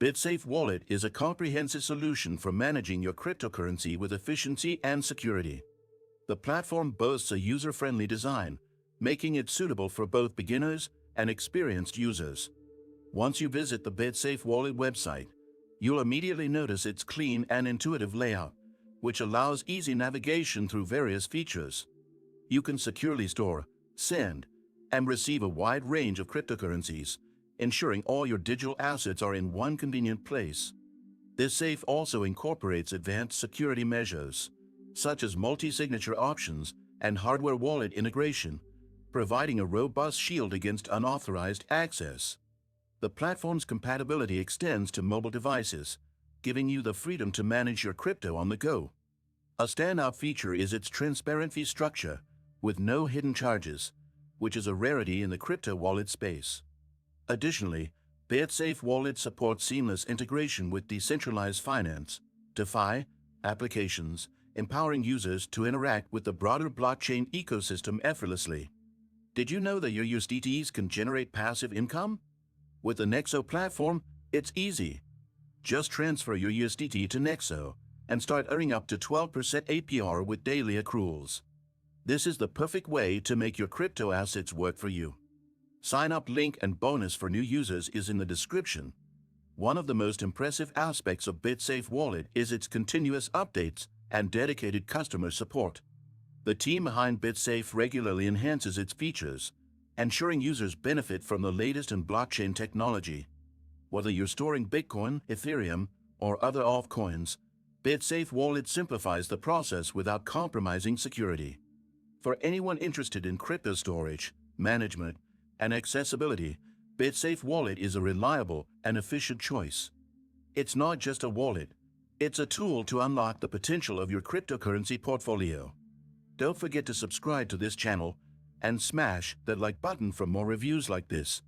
Bitsafe Wallet is a comprehensive solution for managing your cryptocurrency with efficiency and security. The platform boasts a user-friendly design, making it suitable for both beginners and experienced users. Once you visit the Bitsafe Wallet website, you'll immediately notice its clean and intuitive layout, which allows easy navigation through various features. You can securely store, send, and receive a wide range of cryptocurrencies, ensuring all your digital assets are in one convenient place. This safe also incorporates advanced security measures, such as multi-signature options and hardware wallet integration, providing a robust shield against unauthorized access. The platform's compatibility extends to mobile devices, giving you the freedom to manage your crypto on the go. A standout feature is its transparent fee structure, with no hidden charges, which is a rarity in the crypto wallet space. Additionally, Bitsafe Wallet supports seamless integration with decentralized finance, DeFi, applications, empowering users to interact with the broader blockchain ecosystem effortlessly. Did you know that your USDTs can generate passive income? With the Nexo platform, it's easy. Just transfer your USDT to Nexo and start earning up to 12% APR with daily accruals. This is the perfect way to make your crypto assets work for you. Sign-up link and bonus for new users is in the description. One of the most impressive aspects of Bitsafe Wallet is its continuous updates and dedicated customer support. The team behind Bitsafe regularly enhances its features, ensuring users benefit from the latest in blockchain technology. Whether you're storing Bitcoin, Ethereum, or other altcoins, Bitsafe Wallet simplifies the process without compromising security. For anyone interested in crypto storage, management, and accessibility, Bitsafe Wallet is a reliable and efficient choice. It's not just a wallet, it's a tool to unlock the potential of your cryptocurrency portfolio. Don't forget to subscribe to this channel and smash that like button for more reviews like this.